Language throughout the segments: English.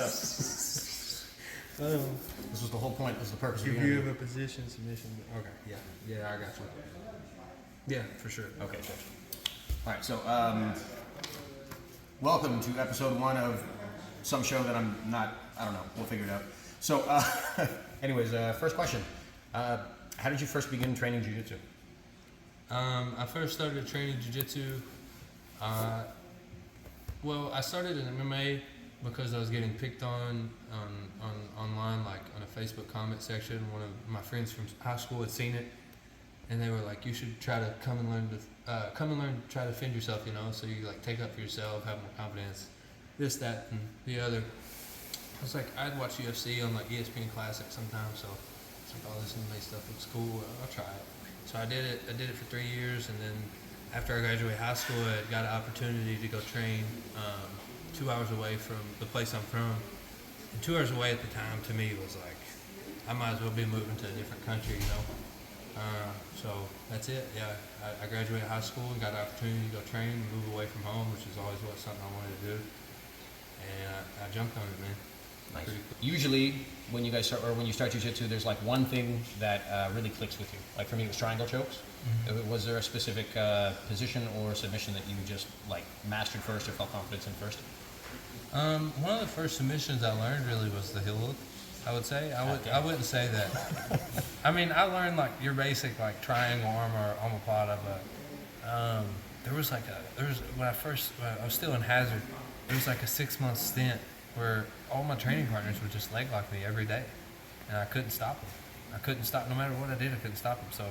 This was the whole point. This was the purpose of the Review interview. of a position, submission. Okay, yeah, I got you. Yeah, for sure. Okay, good. All right, so welcome to episode 1 of some show that I'm not, I don't know, we'll figure it out. So, anyways, first question. How did you first begin training jiu-jitsu? I first started training jiu-jitsu. Well, I started in MMA because I was getting picked on online, like on a Facebook comment section. One of my friends from high school had seen it, and they were like, "You should try to come and learn to try to defend yourself, you know, so you like take up for yourself, have more confidence, this, that, and the other." I was like, I'd watch UFC on like ESPN Classic sometimes, so it's like, oh, this MMA stuff looks cool. I'll try it. So I did it. I did it for 3 years, and then after I graduated high school, I got an opportunity to go train 2 hours away from the place I'm from. And 2 hours away at the time to me was like, I might as well be moving to a different country, you know. So that's it. Yeah, I graduated high school and got an opportunity to go train and move away from home, which is always something I wanted to do. And I jumped on it, man. Nice. Usually, when you guys start, or when you start jiu-jitsu, there's like one thing that really clicks with you. Like for me, it was triangle chokes. Mm-hmm. Was there a specific position or submission that you just like mastered first or felt confidence in first? One of the first submissions I learned really was the heel hook. I would say I wouldn't say that. I mean, I learned like your basic like triangle arm or omoplata, but there was when I was still in Hazard. There was like a 6-month stint where all my training partners would just leg lock me every day, and I couldn't stop them. I couldn't stop no matter what I did. I couldn't stop them. So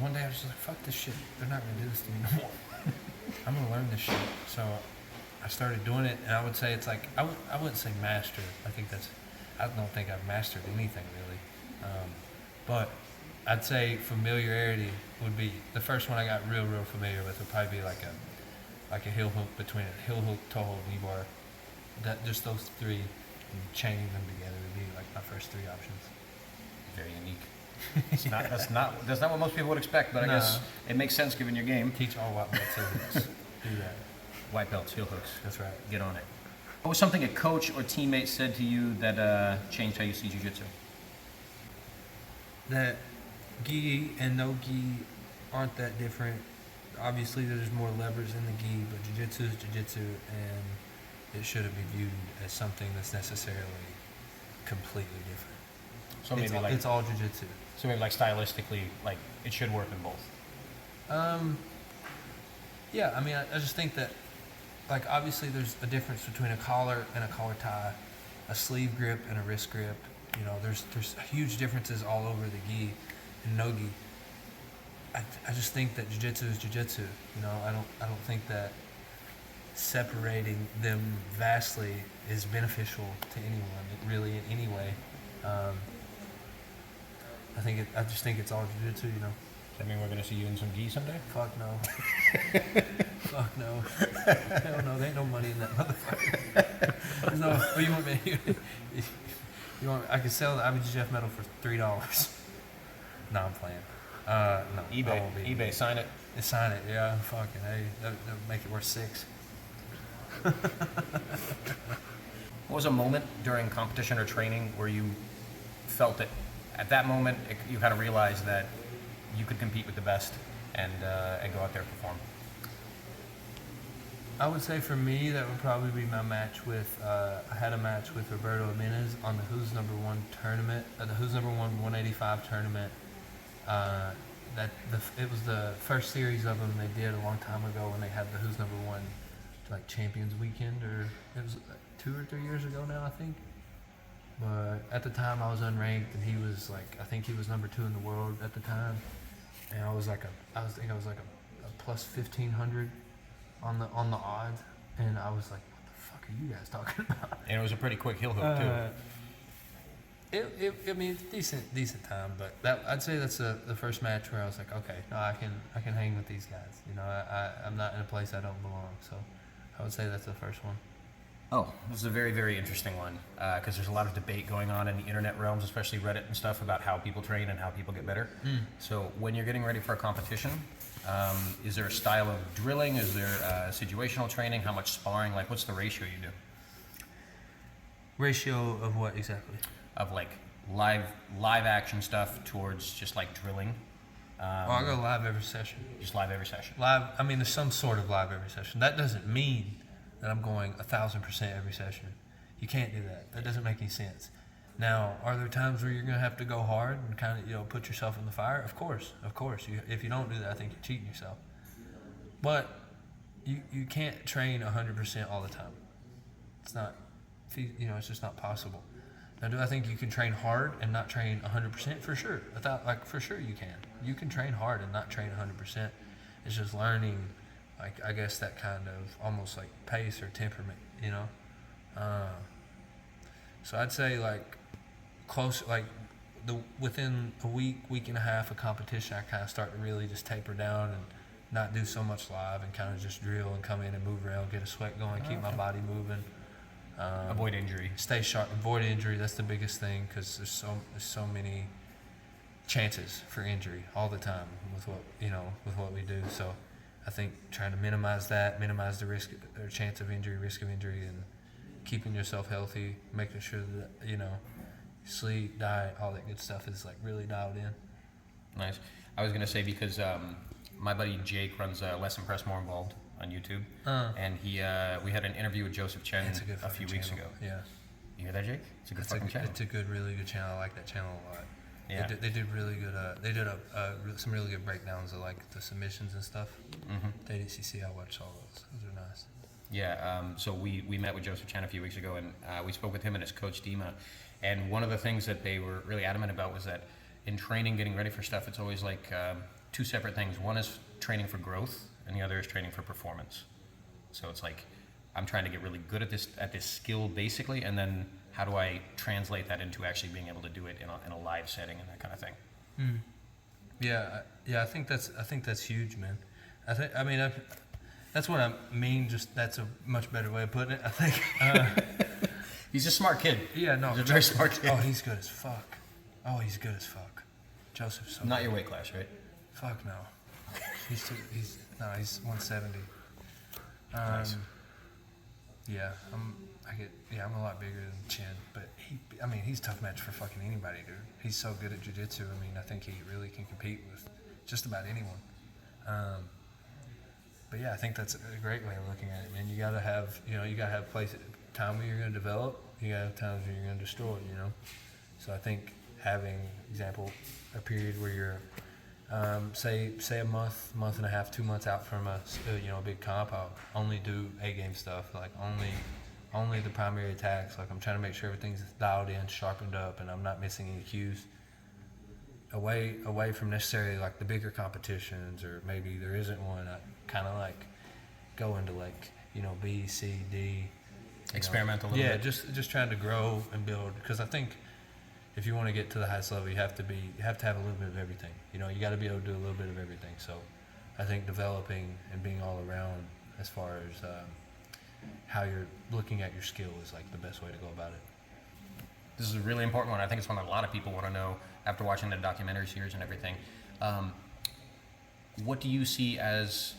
one day I was just like, fuck this shit. They're not gonna do this to me no more. I'm gonna learn this shit. So I started doing it, and I would say it's like I wouldn't say master. I don't think I've mastered anything really, but I'd say familiarity would be the first one I got real familiar with. Would probably be like a heel hook between a heel hook, toe hold, knee bar. That just those three, and chaining them together would be like my first 3 options. Very unique. That's not what most people would expect, but I guess it makes sense given your game. Teach all white belts heel hooks. Do that. White belts, heel hooks. That's right. Get on it. What was something a coach or teammate said to you that changed how you see jiu-jitsu? That gi and no gi aren't that different. Obviously, there's more levers in the gi, but jiu-jitsu is jiu-jitsu, and it shouldn't be viewed as something that's necessarily completely different. So maybe it's all jiu-jitsu. So maybe like stylistically, like it should work in both. Yeah, I mean, I just think that, like, obviously there's a difference between a collar and a collar tie, a sleeve grip and a wrist grip. You know, there's huge differences all over the gi and no gi. I just think that jiu-jitsu is jiu-jitsu. You know, I don't think that separating them vastly is beneficial to anyone, really, in any way. I just think it's all jiu-jitsu, you know. Does that mean we're going to see you in some gi someday? Fuck no. Fuck no. Hell no, there ain't no money in that motherfucker. There's no, what you want me? You want? I can sell the IBJJF medal for $3. No, I'm playing. No. eBay, sign it. Sign it, yeah. Fucking hey, that would make it worth 6. What was a moment during competition or training where you felt that at that moment you kind of realized that you could compete with the best and go out there and perform? I would say for me that would probably be my match with, I had a match with Roberto Jimenez on the Who's Number 1 tournament, the Who's Number 1 185 tournament. It was the first series of them they did a long time ago when they had the Who's Number 1 like Champions Weekend, or it was 2 or 3 years ago now, I think. But at the time I was unranked, and he was like, I think he was number 2 in the world at the time, and I was like a plus 1,500 on the odds, and I was like, what the fuck are you guys talking about? And it was a pretty quick heel hook too. I mean, decent time, but I'd say that's the first match where I was like, okay, no, I can hang with these guys. You know, I'm not in a place I don't belong, so I would say that's the first one. Oh, this is a very, very interesting one because there's a lot of debate going on in the internet realms, especially Reddit and stuff, about how people train and how people get better. So when you're getting ready for a competition, is there a style of drilling? Is there situational training? How much sparring? Like, what's the ratio you do? Ratio of what exactly? Of like live action stuff towards just like drilling. I go live every session. Just live every session. Live. I mean, there's some sort of live every session. That doesn't mean that I'm going 1,000% every session. You can't do that. That doesn't make any sense. Now, are there times where you're going to have to go hard and kind of put yourself in the fire? Of course. If you don't do that, I think you're cheating yourself. But you can't train 100% all the time. It's not, it's just not possible. Now, do I think you can train hard and not train 100%? For sure. For sure you can. You can train hard and not train 100%. It's just learning, like, I guess that kind of almost like pace or temperament, So I'd say like close, like within a week and a half of competition, I kind of start to really just taper down and not do so much live and kind of just drill and come in and move around, get a sweat going, keep my body moving. Avoid injury. Stay sharp. Avoid injury. That's the biggest thing because there's so many chances for injury all the time with what we do. So I think trying to minimize the risk or chance of injury, and keeping yourself healthy, making sure that sleep, diet, all that good stuff is like really dialed in. Nice. I was gonna say because my buddy Jake runs Less Impressed, More Involved on YouTube, and we had an interview with Joseph Chen a few weeks ago. Yeah. You hear that, Jake? It's a good fucking channel. It's a really good channel. I like that channel a lot. Yeah. They did really good. They did some really good breakdowns of like the submissions and stuff. Mm-hmm. The ADCC, I watched all those. Those are nice. Yeah. So we met with Joseph Chen a few weeks ago, and we spoke with him and his coach Dima. And one of the things that they were really adamant about was that in training, getting ready for stuff, it's always like two separate things. One is training for growth, and the other is training for performance. So it's like I'm trying to get really good at this skill basically, and then how do I translate that into actually being able to do it in a live setting and that kind of thing. Mm. Yeah. I think that's huge, man. That's what I mean. Just that's a much better way of putting it. I think. He's a smart kid. Yeah, no. He's a very smart kid. Oh, he's good as fuck. Joseph's so Not good. your weight class, right? Fuck no. He's 170. Nice. Yeah, I'm a lot bigger than Chen, but he's a tough match for fucking anybody, dude. He's so good at jiu-jitsu. I think he really can compete with just about anyone. But yeah, I think that's a great way of looking at it, man. You gotta have time where you're gonna develop. You gotta have times where you're gonna destroy, So I think having, a period where you're, say a month and a half, 2 months out from a big comp, I'll only do A-game stuff, like only the primary attacks. Like I'm trying to make sure everything's dialed in, sharpened up, and I'm not missing any cues. Away from necessarily like the bigger competitions, or maybe there isn't one. I kind of like go into like B, C, D. Experiment a little bit. Yeah, just trying to grow and build, because I think if you want to get to the highest level, you have to have a little bit of everything. You got to be able to do a little bit of everything. So I think developing and being all around as far as how you're looking at your skill is like the best way to go about it. This is a really important one. I think it's one that a lot of people want to know after watching the documentary series and everything. What do you see as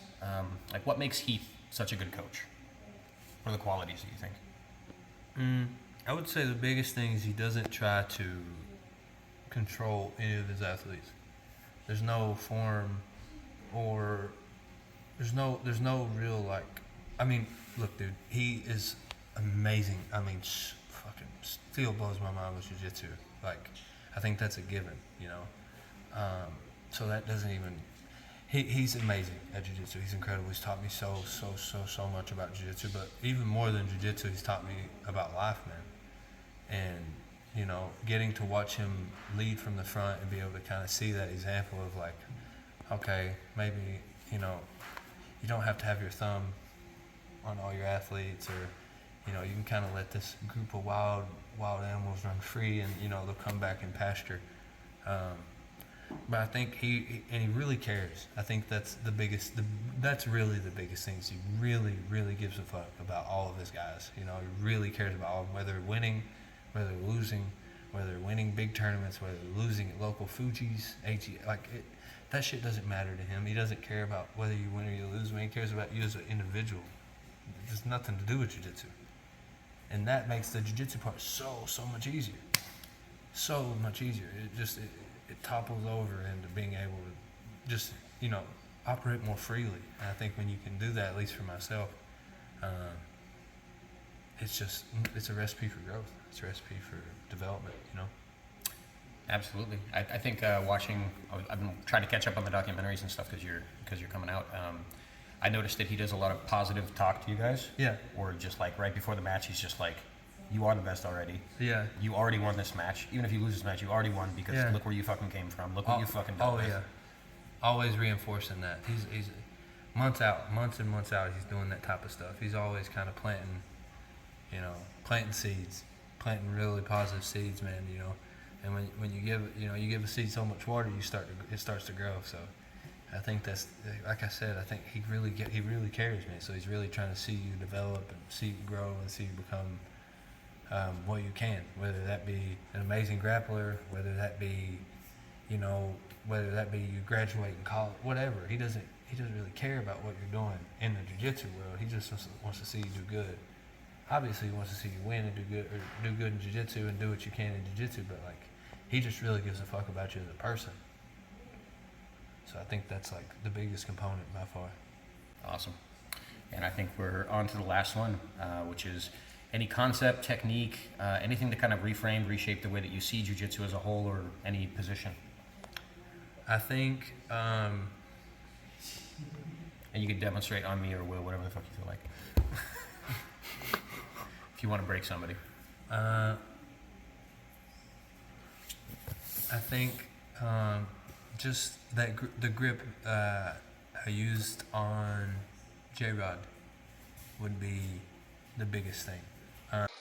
what makes Heath such a good coach? What are the qualities do you think? I would say the biggest thing is he doesn't try to control any of his athletes. There's no form, or there's no real look, dude, he is amazing. Fucking still blows my mind with jiu-jitsu. Like, I think that's a given, So that doesn't even. He's amazing at jiu-jitsu. He's incredible. He's taught me so much about jiu-jitsu. But even more than jiu-jitsu, he's taught me about life, man. And getting to watch him lead from the front and be able to kind of see that example of like, okay, maybe you don't have to have your thumb on all your athletes, or you can kind of let this group of wild animals run free, and they'll come back in pasture. But I think he really cares. I think that's the biggest. That's really the biggest thing. Is he really gives a fuck about all of his guys. He really cares about all of them, whether they're winning, whether they're losing, whether they're winning big tournaments, whether they're losing at local Fujis, AG. That shit doesn't matter to him. He doesn't care about whether you win or you lose. He cares about you as an individual. It has nothing to do with jiu-jitsu. And that makes the jiu-jitsu part so much easier. So much easier. It topples over into being able to just, operate more freely. And I think when you can do that, at least for myself, it's a recipe for growth. It's a recipe for development, Absolutely. I think watching, I've been trying to catch up on the documentaries and stuff because you're coming out. I noticed that he does a lot of positive talk to you guys. Yeah. Or just like right before the match, he's just like, you are the best already. Yeah. You already won this match. Even if you lose this match, you already won because look where you fucking came from. Look what you fucking done. Oh, yeah. Always reinforcing that. He's months and months out, he's doing that type of stuff. He's always kind of planting seeds, planting really positive seeds, man, And when you give a seed so much water, it starts to grow. So I think that's, like I said, I think he really cares, man. So he's really trying to see you develop and see you grow and see you become what you can, whether that be an amazing grappler, whether that be you graduate in college, whatever. He doesn't really care about what you're doing in the jiu-jitsu world. He just wants to see you do good. Obviously, he wants to see you win and do good in jiu-jitsu and do what you can in jiu-jitsu, but like, he just really gives a fuck about you as a person. So I think that's like the biggest component by far. Awesome. And I think we're on to the last one, which is any concept, technique, anything to kind of reframe, reshape the way that you see jiu-jitsu as a whole or any position. I think, and you can demonstrate on me or Will, whatever the fuck you feel like. If you want to break somebody. I think just that the grip I used on J-Rod would be the biggest thing. Points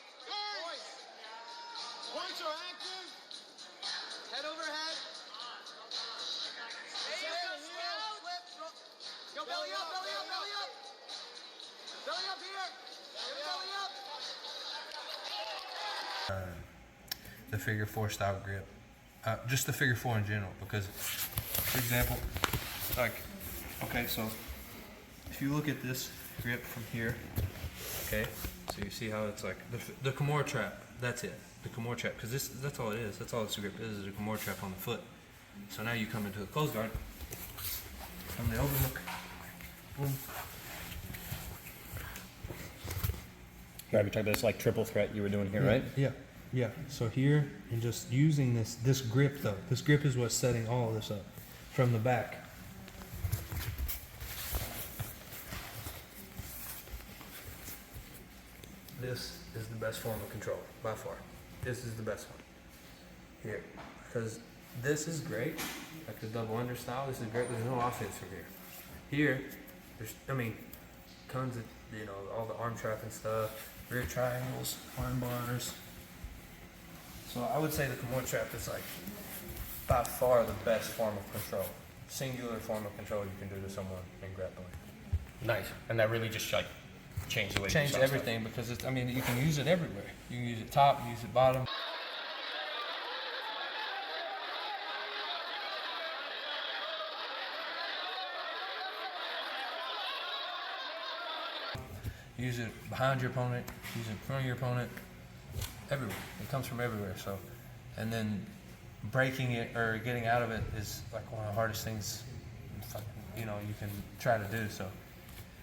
are active. Head overhead. Go belly up, belly up, belly up. Belly up here. Belly up. The figure four style grip. Just the figure four in general, because, for example, so if you look at this grip from here, okay, so you see how it's like the Kimura trap. That's it, the Kimura trap, because that's all it is. That's all this grip is a Kimura trap on the foot. So now you come into a closed guard, from the overhook, boom. Grab your this like triple threat you were doing here, right? Yeah. So here, and just using this grip though. This grip is what's setting all of this up from the back. This is the best form of control by far. This is the best one here, because this is great, like the double under style. This is great. There's no offense from here. Here, there's tons of all the arm trap and stuff, rear triangles, arm bars. So I would say the Kimura trap is like by far the best form of control, singular form of control you can do to someone in grappling. Nice. And that really just like changed the way you Change saw everything because you can use it everywhere. You can use it top, use it bottom. Use it behind your opponent, use it in front of your opponent, everywhere. It comes from everywhere. So, and then breaking it or getting out of it is like one of the hardest things you can try to do. So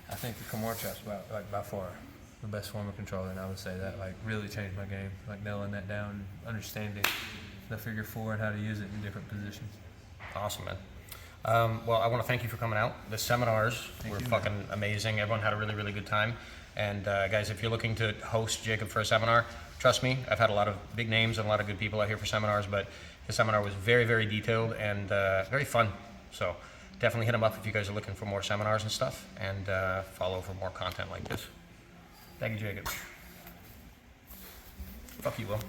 I think the Kimura trap's by far the best form of control, and I would say that like really changed my game, like nailing that down, understanding the figure four and how to use it in different positions. Awesome, man. Well, I want to thank you for coming out. The seminars were fucking amazing. Everyone had a really, really good time. And guys, if you're looking to host Jacob for a seminar, trust me, I've had a lot of big names and a lot of good people out here for seminars, but the seminar was very, very detailed and very fun. So definitely hit him up if you guys are looking for more seminars and stuff, and follow for more content like this. Thank you, Jacob. Fuck you, Will.